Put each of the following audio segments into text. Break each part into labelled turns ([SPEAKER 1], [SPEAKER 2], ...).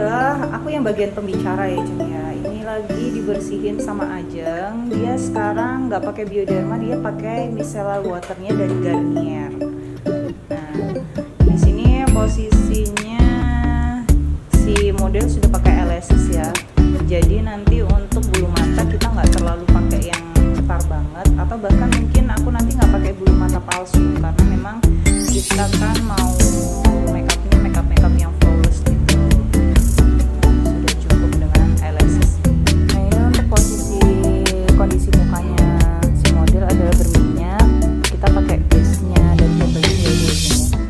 [SPEAKER 1] adalah aku yang bagian pembicara ya Jeng ya. Ini lagi dibersihin sama Ajeng. Dia sekarang nggak pakai Bioderma, dia pakai micellar waternya dari Garnier. Nah, di sini posisinya si model sudah pakai LSS ya. Jadi nanti untuk bulu mata kita nggak terlalu pakai yang cetar banget, atau bahkan mungkin aku nanti nggak pakai bulu mata palsu karena memang kita kan mau makeupnya makeup yang flawless gitu. Sudah cukup dengan LSS. Nah ini untuk posisi kondisi mukanya si model adalah berminyak. Kita pakai base-nya dari Maybelline ya biasanya.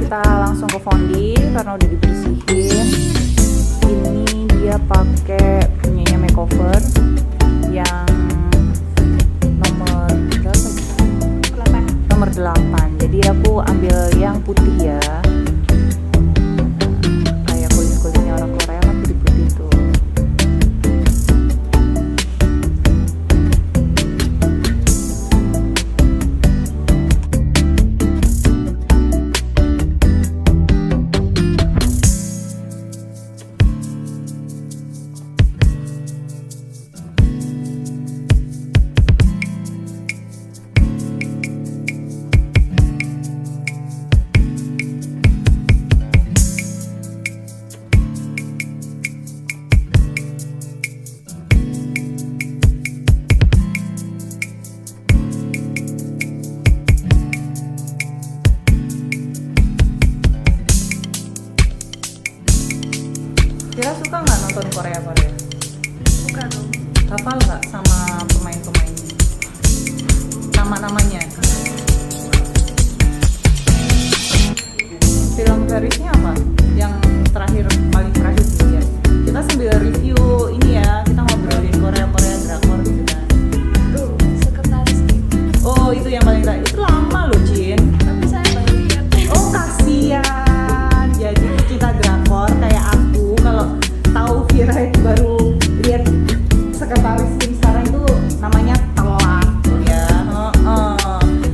[SPEAKER 1] Kita langsung ke fondi karena udah dibersihin. Ini dia pakai punyanya makeover yang nomor berapa? Nomor 8. Jadi aku ambil yang putih ya. Kayak kulit-kulitnya orang Korea kan putih-putih tuh. Kira suka nggak nonton Korea?
[SPEAKER 2] Suka dong.
[SPEAKER 1] Hafal nggak sama pemain-pemainnya? Nama-namanya? Film seriesnya apa? Yang terakhir, paling terakhir sih ya. Kita sambil review ini ya, kita ngobrolin Korea drakor gitu kan.
[SPEAKER 2] Tuh, sekretaris Kim.
[SPEAKER 1] Oh itu yang paling terakhir, itu lama loh Jin.
[SPEAKER 2] Tapi saya baru lihat.
[SPEAKER 1] Oh kasihan. Jadi kita drakor kayak aku, kalau tahu Vira itu baru lihat sekretaris Kim sekarang itu namanya telat ya.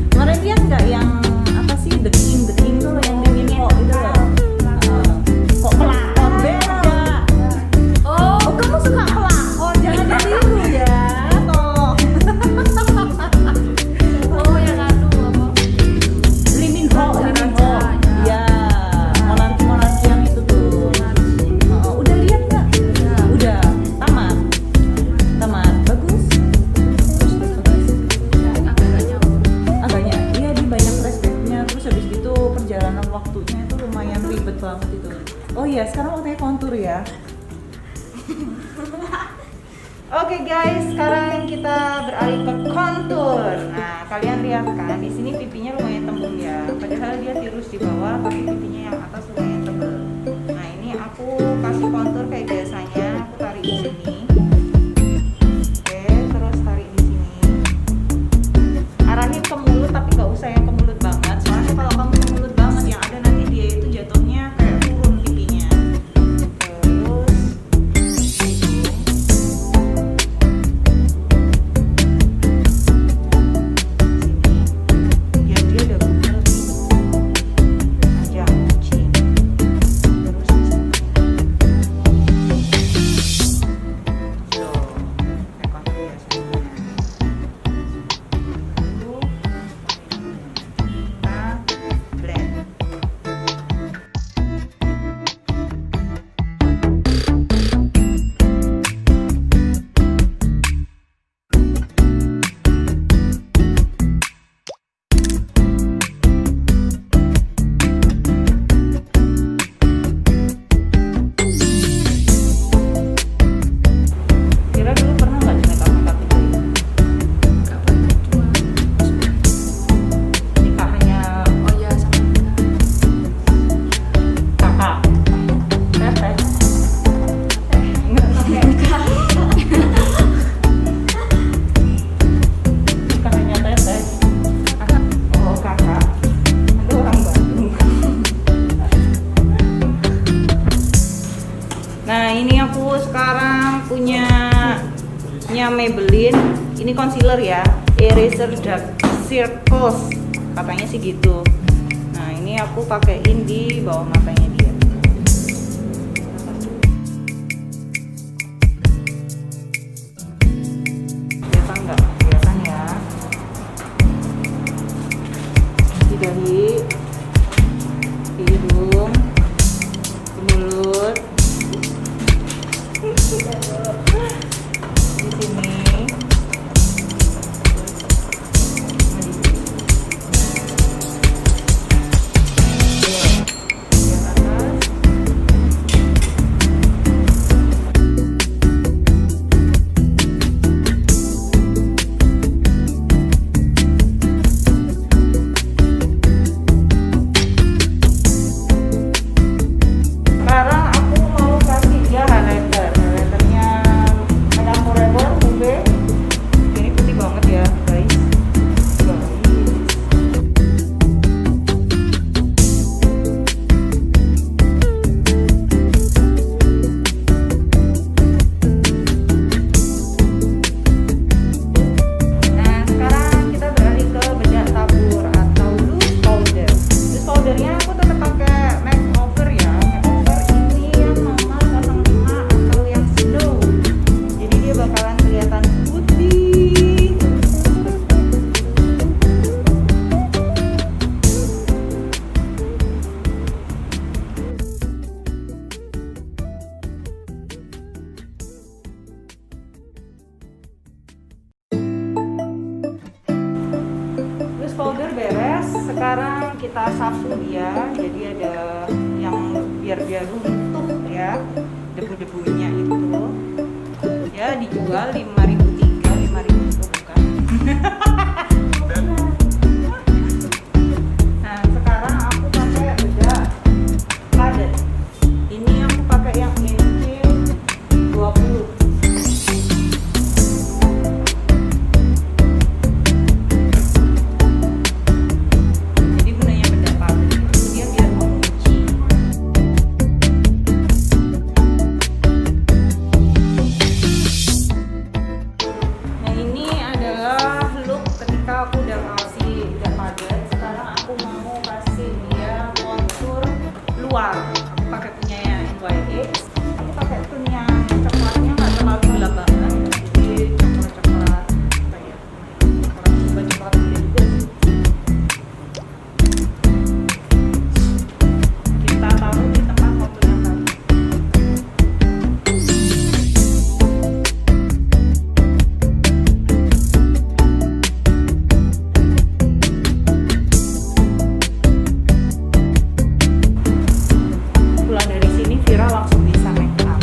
[SPEAKER 1] Kemarin dia nggak yang apa sih The King tuh yang bikin kok itu loh. Kok pelakor beda.
[SPEAKER 2] Oh,
[SPEAKER 1] Kamu suka pelakor, jangan ditiru ya. Tolong.
[SPEAKER 2] oh yang anu apa?
[SPEAKER 1] Lee Min Ho. Ya, monarki yang itu tuh. Udah lihat nggak? Udah. Tamat. Bagus. Agaknya. Iya, dia banyak flashbacknya. Terus habis itu perjalanan waktunya itu lumayan ribet banget itu. Oh iya, sekarang waktunya kontur ya. Oke guys, sekarang kita beralih ke kontur. Nah, kalian lihat kan di sini pipinya lumayan tembem ya. Padahal dia tirus di bawah, tapi pipinya yang atas lumayan tebal. Nah, ini aku kasih kontur kayak biasanya. Aku tarik di sini. Oke, terus tarik di sini. Arahin ke mulut, tapi nggak usah yang ke mulut banget. Soalnya kalau kamu ke mulut banget, yang ada nanti dia itu jatuhnya kayak turun pipinya. Terus dia udah bener nih. Aja, kucing. punya Maybelline. Ini concealer ya, Eraser Dark Circles, katanya sih gitu. Nah ini aku pakein di bawah matanya dia. Kelihatan nggak? Kelihatan ya. Di dahi, di hidung, di mulut, di sini. Sekarang aku mau kasih dia highlighternya Madame Forever Mube. Ini putih banget ya guys. Nah sekarang kita beralih ke bedak tabur atau loose powder. Loose powdernya aku tetap pakai makeover ya. Makeover ini yang normal 05 atau yang snow. Jadi dia bakalan kelihatan putih. Loose powder beres, sekarang kita sapu dia. Jadi ada yang biar dia runtuh ya, debu-debunya itu. Ya dijual 5.003, 5.000 itu bukan. Nah sekarang aku pakai bedak padat. Ini aku pakai yang inci 20. Jadi gunanya bedak padat itu dia biar mengunci. Nah ini adalah look ketika aku udah kasih bedak padat. Sekarang aku mau kasih dia kontur luar. Aku pakai punya yang NYX. Aku pakai tone yang coklatnya nggak terlalu gelap banget. Jadi coklat-coklat apa ya? Coklat muda juga sih. Kita taruh di tempat kontur yang tadi. Pulang dari sini Vira langsung bisa make up.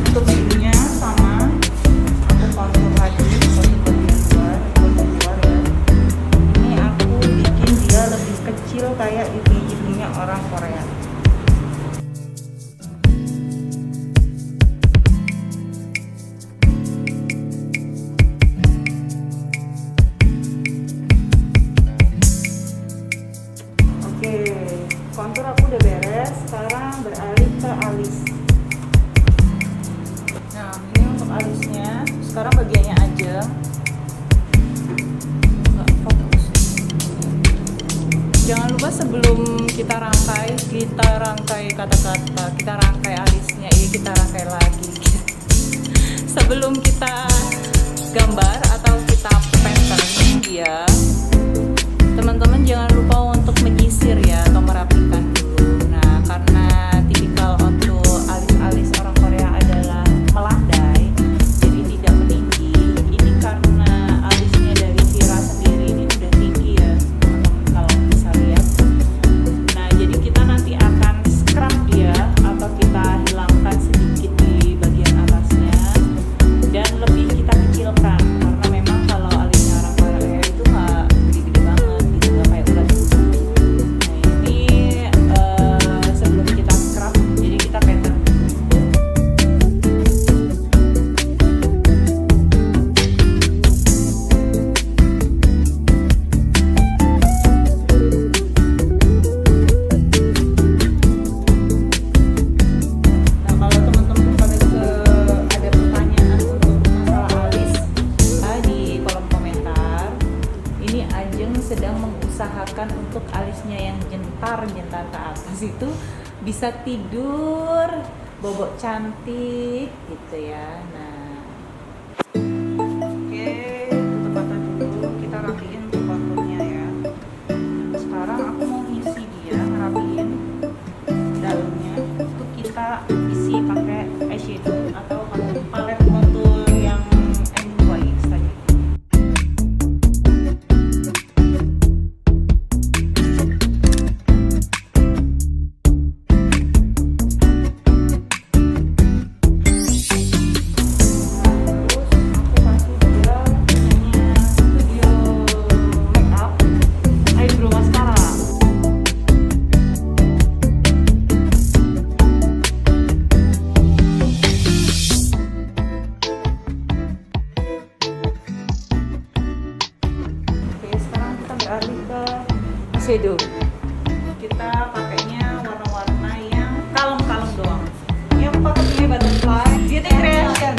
[SPEAKER 1] Untuk bajunya sama, aku kontur lagi kontur bagian luar ya. Ini aku bikin dia lebih kecil kayak hidungnya orang Korea. Oke, kontur aku udah beres. Sekarang beralih ke alis. Nah, ini untuk alisnya. Sekarang bagiannya aja. Nggak fokus. Jangan lupa sebelum kita rangkai kata-kata, kita rangkai alisnya. Kita rangkai lagi. Sebelum kita gambar atau kita pattern dia, teman-teman jangan lupa untuk menyisir ya atau merapikan dulu. Nah karena tipikal untuk alis-alis orang Korea adalah melandai, jadi tidak meninggi. Ini karena alisnya dari Vira sendiri ini udah tinggi ya teman-teman kalau bisa lihat. Nah jadi kita nanti akan scrub dia atau kita hilangkan sedikit di bagian atasnya dan lebih kita kecilkan karena memang kalau alisnya orang Korea itu nggak gede-gede banget gitu, nggak kayak ulat bulu. Nah ini atas itu bisa tidur bobok cantik gitu ya. Nah, oke, tutup mata dulu, kita rapiin untuk konturnya ya. Sekarang aku mau ngisi dia, ngerapiin dalamnya. Untuk kita isi pakai eyeshadow atau palet kontur yang NYX tadi. Shadow. Kita pakainya warna-warna yang kalem-kalem doang. Ini aku pakai punya Butterfly Beauty Creation.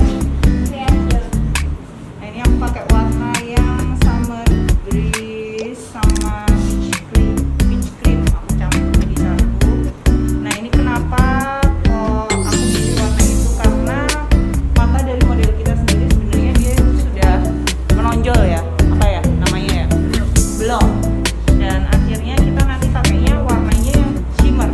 [SPEAKER 1] Nah, ini aku pakai warna yang Summer Breeze sama Peach Cream. Aku campur di satu. Nah, ini kenapa kok aku pilih warna itu, karena mata dari model kita sendiri sebenarnya dia sudah menonjol ya. Apa ya namanya ya? Belum. Dan akhirnya kita nanti pakainya warnanya yang shimmer.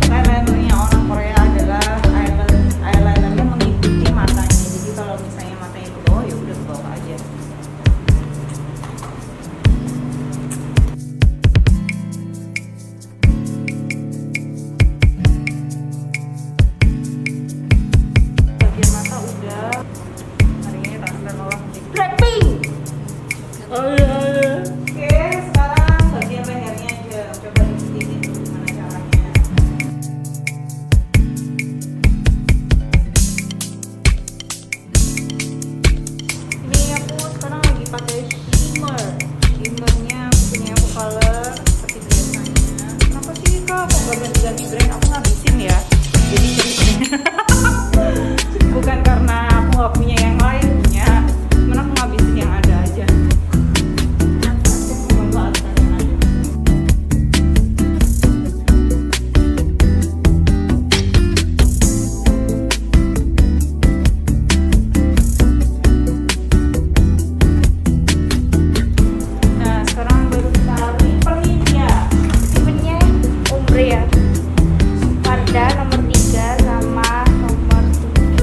[SPEAKER 1] Eyelinernya orang Korea adalah eyelinernya mengikuti matanya. Jadi kalau misalnya matanya ke bawah ya udah ke bawah aja. Bagian mata udah. Hari ini tak nolak Blackpink. Oh iya. Oke, sekarang bagian lehernya aja. Coba diikutin gimana caranya. Ini aku sekarang lagi pakai shimmer. Shimmernya aku punya aku color seperti biasanya. Kenapa sih kak? Kok gak ganti-ganti brand? Aku ngabisin ya. Jadi bukan karena aku nggak punya yang lain, punya, cuman aku ngabisin yang ada aja. Aku memanfaatkan yang ada. Nah, sekarang baru kita lipin ya.
[SPEAKER 2] Tipenya ombre ya. Wardah nomor 3 sama nomor 7.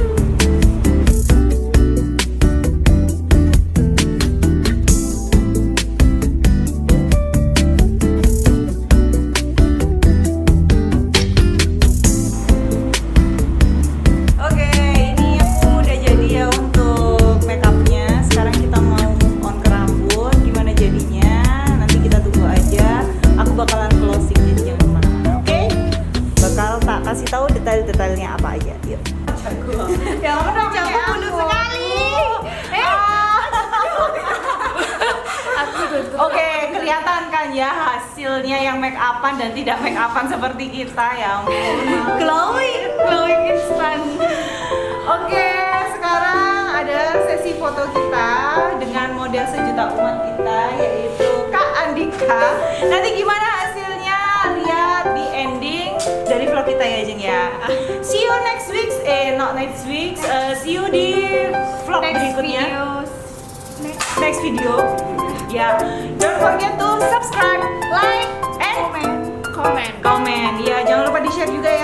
[SPEAKER 1] Oke, ini aku udah jadi ya untuk makeupnya. Sekarang kita mau move on ke rambut. Gimana jadinya? Nanti kita tunggu aja. Aku bakalan closing, jadi jangan kemana-mana. Oke? Bakal tak kasih tahu detail-detailnya apa aja. Yuk. Ya udah, jago mulus sekali. Oke, kelihatan kan ya hasilnya yang make upan dan tidak make upan seperti kita ya. Glowing instan. Oke, sekarang ada sesi foto kita dengan model sejuta umat kita, yaitu Kak Andika. Nanti gimana hasilnya? Lihat di ending dari vlog kita ya, Jeng ya. See you next week. Not next week. See you di vlog berikutnya. Next video. Ya, don't forget to subscribe, like, and comment. Ya, jangan lupa di share juga ya.